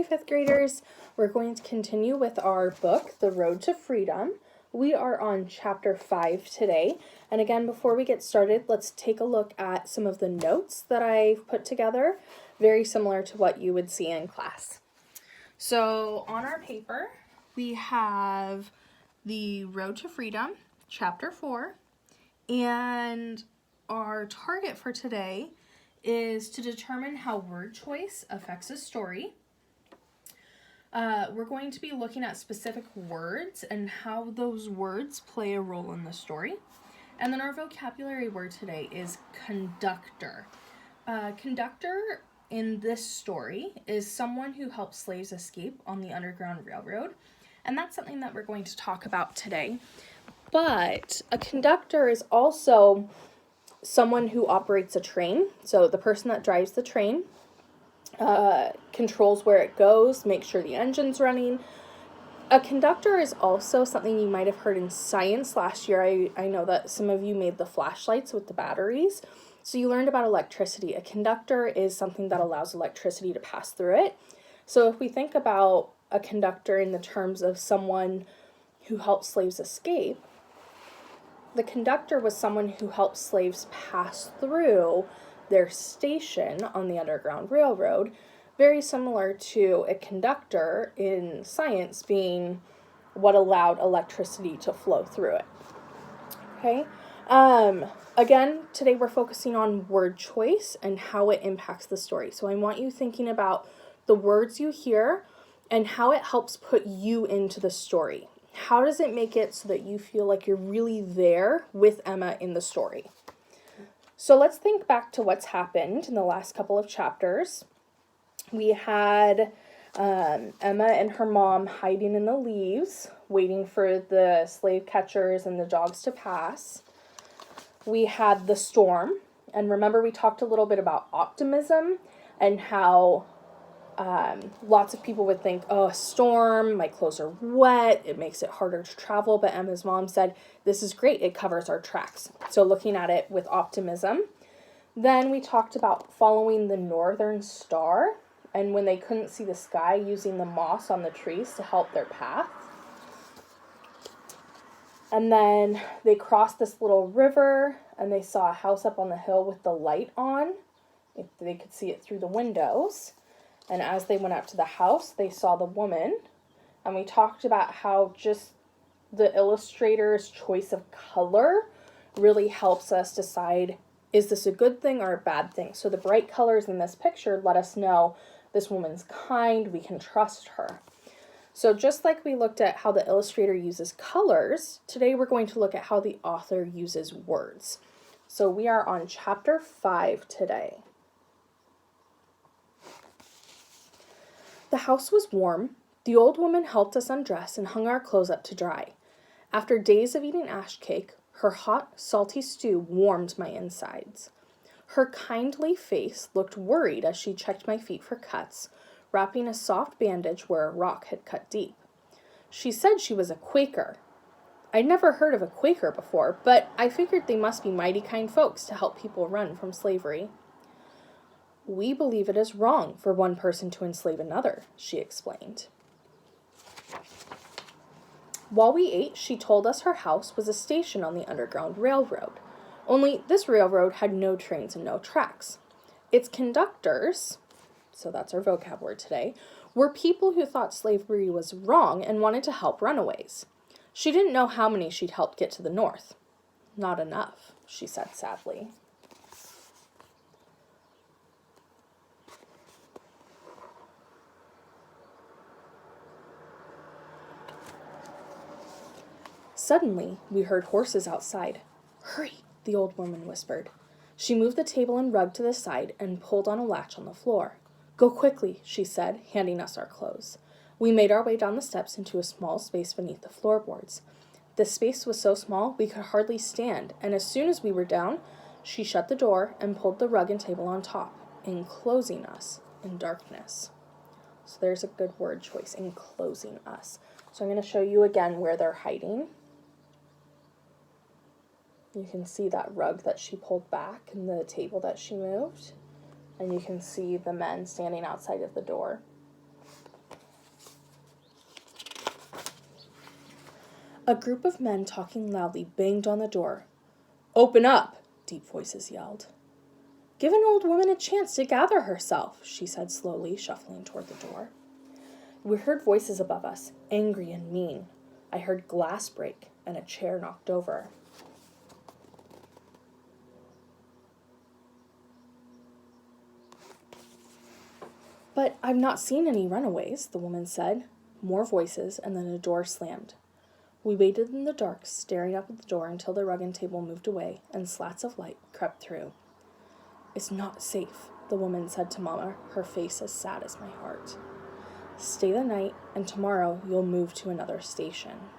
Hey, fifth graders. We're going to continue with our book, The Road to Freedom. We are on chapter 5 today. And again, before we get started, let's take a look at some of the notes that I've put together, very similar to what you would see in class. So on our paper, we have The Road to Freedom, chapter 4, and our target for today is to determine how word choice affects a story. We're going to be looking at specific words and how those words play a role in the story. And then our vocabulary word today is conductor. Conductor in this story is someone who helped slaves escape on the Underground Railroad. And that's something that we're going to talk about today. But a conductor is also someone who operates a train. So the person that drives the train controls where it goes, makes sure the engine's running. A conductor is also something you might have heard in science last year. I know that some of you made the flashlights with the batteries. So you learned about electricity. A conductor is something that allows electricity to pass through it. So if we think about a conductor in the terms of someone who helped slaves escape, the conductor was someone who helped slaves pass through their station on the Underground Railroad, very similar to a conductor in science being what allowed electricity to flow through it. Okay. Again, today we're focusing on word choice and how it impacts the story. So I want you thinking about the words you hear and how it helps put you into the story. How does it make it so that you feel like you're really there with Emma in the story? So let's think back to what's happened in the last couple of chapters. We had Emma and her mom hiding in the leaves, waiting for the slave catchers and the dogs to pass. We had the storm, and remember we talked a little bit about optimism and how lots of people would think, oh, a storm, my clothes are wet, it makes it harder to travel, but Emma's mom said, this is great, it covers our tracks. So looking at it with optimism. Then we talked about following the northern star, and when they couldn't see the sky, using the moss on the trees to help their path. And then they crossed this little river, and they saw a house up on the hill with the light on. If they could see it through the windows. And as they went up to the house, they saw the woman. And we talked about how just the illustrator's choice of color really helps us decide, is this a good thing or a bad thing? So the bright colors in this picture let us know this woman's kind, we can trust her. So just like we looked at how the illustrator uses colors, today we're going to look at how the author uses words. So we are on chapter 5 today. The house was warm. The old woman helped us undress and hung our clothes up to dry. After days of eating ash cake, her hot, salty stew warmed my insides. Her kindly face looked worried as she checked my feet for cuts, wrapping a soft bandage where a rock had cut deep. She said she was a Quaker. I'd never heard of a Quaker before, but I figured they must be mighty kind folks to help people run from slavery. We believe it is wrong for one person to enslave another, she explained. While we ate, she told us her house was a station on the Underground Railroad. Only this railroad had no trains and no tracks. Its conductors, so that's our vocab word today, were people who thought slavery was wrong and wanted to help runaways. She didn't know how many she'd helped get to the north. Not enough, she said sadly. Suddenly, we heard horses outside. Hurry, the old woman whispered. She moved the table and rug to the side and pulled on a latch on the floor. Go quickly, she said, handing us our clothes. We made our way down the steps into a small space beneath the floorboards. The space was so small we could hardly stand, and as soon as we were down, she shut the door and pulled the rug and table on top, enclosing us in darkness. So there's a good word choice, enclosing us. So I'm going to show you again where they're hiding. You can see that rug that she pulled back and the table that she moved. And you can see the men standing outside of the door. A group of men talking loudly banged on the door. "Open up!" deep voices yelled. "Give an old woman a chance to gather herself," she said slowly, shuffling toward the door. We heard voices above us, angry and mean. I heard glass break and a chair knocked over. "But I've not seen any runaways," the woman said. More voices, and then a door slammed. We waited in the dark, staring up at the door until the rug and table moved away and slats of light crept through. "It's not safe," the woman said to Mama, her face as sad as my heart. "Stay the night, and tomorrow you'll move to another station."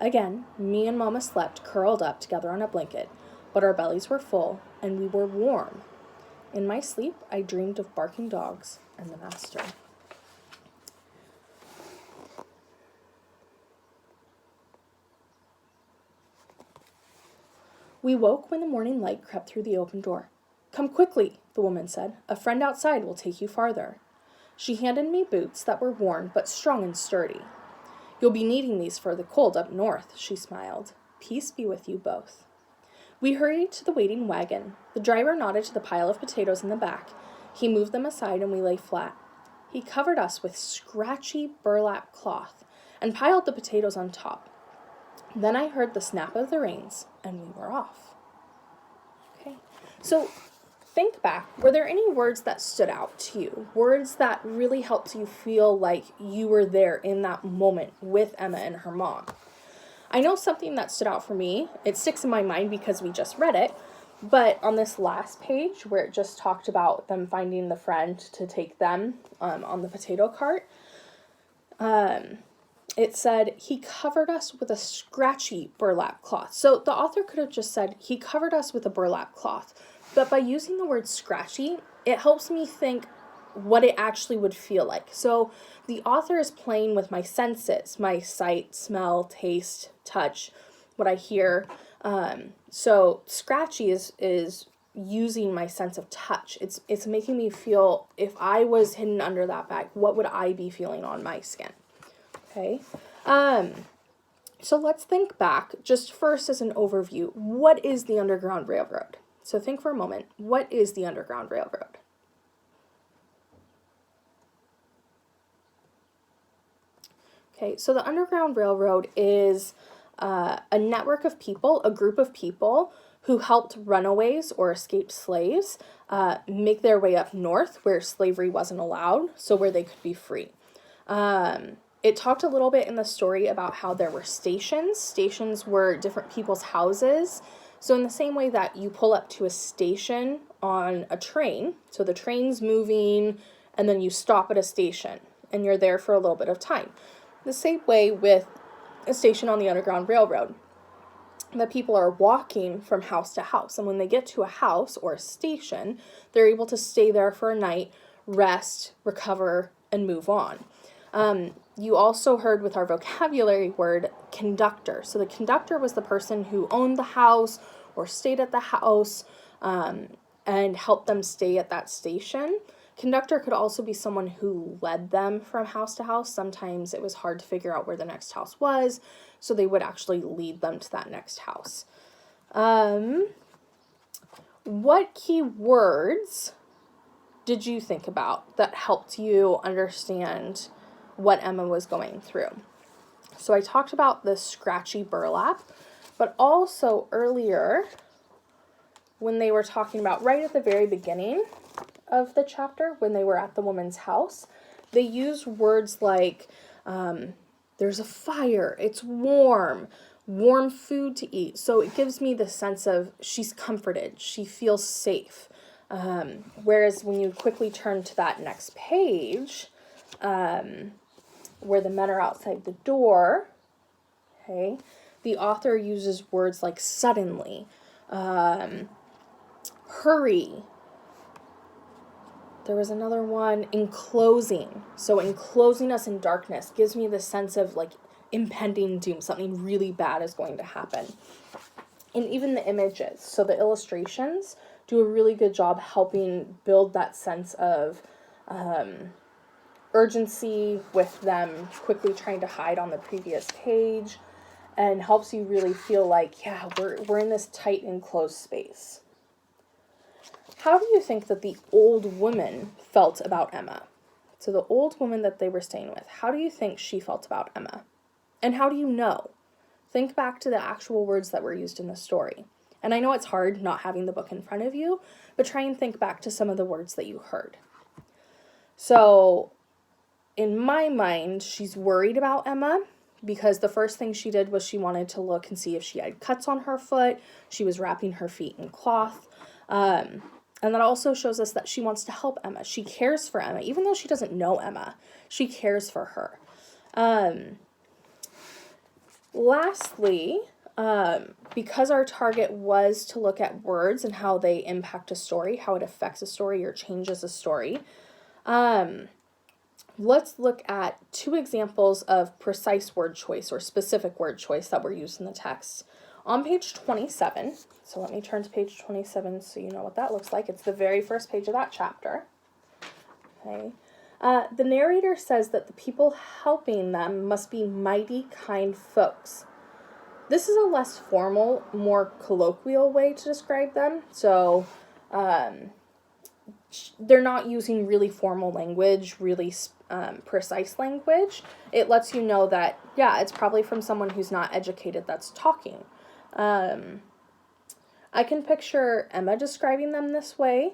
Again, me and Mama slept curled up together on a blanket, but our bellies were full, and we were warm. In my sleep, I dreamed of barking dogs and the master. We woke when the morning light crept through the open door. "Come quickly," the woman said. "A friend outside will take you farther." She handed me boots that were worn but strong and sturdy. "You'll be needing these for the cold up north," she smiled. "Peace be with you both." We hurried to the waiting wagon. The driver nodded to the pile of potatoes in the back. He moved them aside and we lay flat. He covered us with scratchy burlap cloth and piled the potatoes on top. Then I heard the snap of the reins, and we were off. Okay, so think back. Were there any words that stood out to you? Words that really helped you feel like you were there in that moment with Emma and her mom? I know something that stood out for me. It sticks in my mind because we just read it. But on this last page, where it just talked about them finding the friend to take them on the potato cart, it said, "He covered us with a scratchy burlap cloth." So the author could have just said, "He covered us with a burlap cloth." But by using the word scratchy, it helps me think what it actually would feel like. So the author is playing with my senses, my sight, smell, taste, touch, what I hear. So scratchy is using my sense of touch. It's making me feel, if I was hidden under that bag, what would I be feeling on my skin? Okay. So let's think back just first as an overview. What is the Underground Railroad? So think for a moment. What is the Underground Railroad? Okay, so the Underground Railroad is a network of people, a group of people who helped runaways or escaped slaves make their way up north where slavery wasn't allowed, so where they could be free. It talked a little bit in the story about how there were stations. Stations were different people's houses. So in the same way that you pull up to a station on a train, so the train's moving, and then you stop at a station, and you're there for a little bit of time. The same way with a station on the Underground Railroad. The people are walking from house to house, and when they get to a house or a station, they're able to stay there for a night, rest, recover, and move on. You also heard with our vocabulary word conductor. So the conductor was the person who owned the house or stayed at the house and helped them stay at that station. Conductor could also be someone who led them from house to house. Sometimes it was hard to figure out where the next house was, so they would actually lead them to that next house. What key words did you think about that helped you understand what Emma was going through? So I talked about the scratchy burlap, but also earlier when they were talking about right at the very beginning of the chapter, when they were at the woman's house, they used words like there's a fire, it's warm food to eat. So it gives me the sense of she's comforted, she feels safe. Whereas when you quickly turn to that next page, where the men are outside the door, okay, the author uses words like suddenly, hurry. There was another one, enclosing. So enclosing us in darkness gives me the sense of like impending doom. Something really bad is going to happen. And even the images, so the illustrations do a really good job helping build that sense of urgency with them quickly trying to hide on the previous page. and helps you really feel like, yeah, we're in this tight enclosed space. How do you think that the old woman felt about Emma? So the old woman that they were staying with, how do you think she felt about Emma? And how do you know? Think back to the actual words that were used in the story. And I know it's hard not having the book in front of you, but try and think back to some of the words that you heard. So in my mind, she's worried about Emma because the first thing she did was she wanted to look and see if she had cuts on her foot. She was wrapping her feet in cloth. And that also shows us that she wants to help Emma. She cares for Emma. Even though she doesn't know Emma, she cares for her. Lastly, because our target was to look at words and how they impact a story, how it affects a story or changes a story, let's look at 2 examples of precise word choice or specific word choice that were used in the text. On page 27, so let me turn to page 27 so you know what that looks like. It's the very first page of that chapter. Okay. The narrator says that the people helping them must be mighty kind folks. This is a less formal, more colloquial way to describe them. So they're not using really formal language, really precise language. It lets you know that, yeah, it's probably from someone who's not educated that's talking. I can picture Emma describing them this way,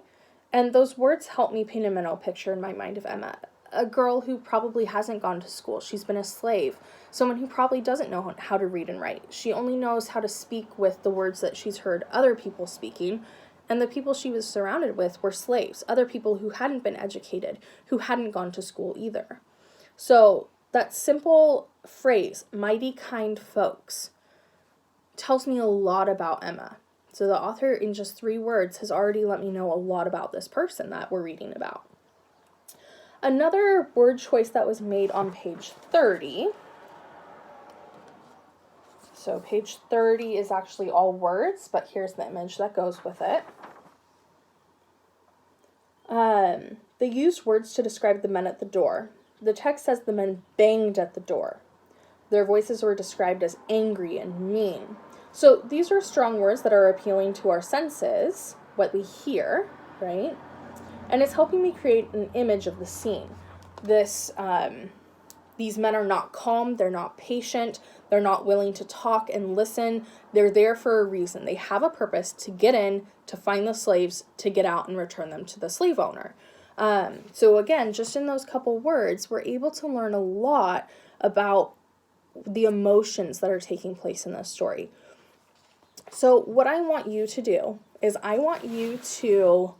and those words help me paint a mental picture in my mind of Emma. A girl who probably hasn't gone to school. She's been a slave. Someone who probably doesn't know how to read and write. She only knows how to speak with the words that she's heard other people speaking, and the people she was surrounded with were slaves, other people who hadn't been educated, who hadn't gone to school either. So that simple phrase, mighty kind folks, tells me a lot about Emma. So the author, in just 3 words, has already let me know a lot about this person that we're reading about. Another word choice that was made on page 30. So page 30 is actually all words, but here's the image that goes with it. They used words to describe the men at the door. The text says the men banged at the door. Their voices were described as angry and mean. So these are strong words that are appealing to our senses, what we hear, right? And it's helping me create an image of the scene. These men are not calm, they're not patient, they're not willing to talk and listen. They're there for a reason. They have a purpose to get in, to find the slaves, to get out and return them to the slave owner. So again, just in those couple words, we're able to learn a lot about the emotions that are taking place in this story. So what I want you to do is I want you to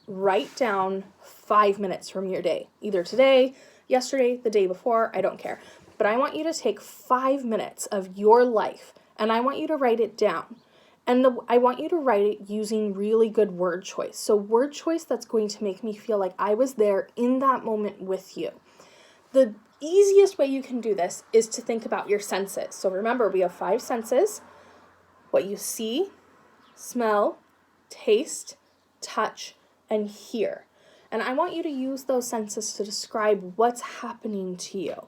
write down 5 minutes from your day, either today, yesterday, the day before, I don't care. But I want you to take 5 minutes of your life and I want you to write it down. And I want you to write it using really good word choice. So word choice that's going to make me feel like I was there in that moment with you. The easiest way you can do this is to think about your senses. So remember, we have 5 senses: what you see, smell, taste, touch, and hear. And I want you to use those senses to describe what's happening to you.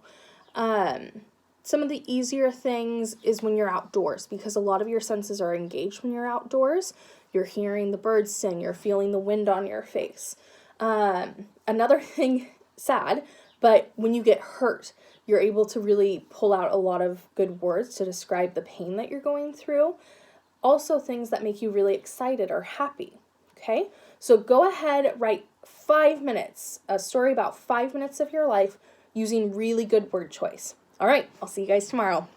Some of the easier things is when you're outdoors, because a lot of your senses are engaged when you're outdoors. You're hearing the birds sing, you're feeling the wind on your face. Another thing, sad, but when you get hurt, you're able to really pull out a lot of good words to describe the pain that you're going through. Also things that make you really excited or happy, okay? So go ahead, write 5 minutes, a story about 5 minutes of your life using really good word choice. All right, I'll see you guys tomorrow.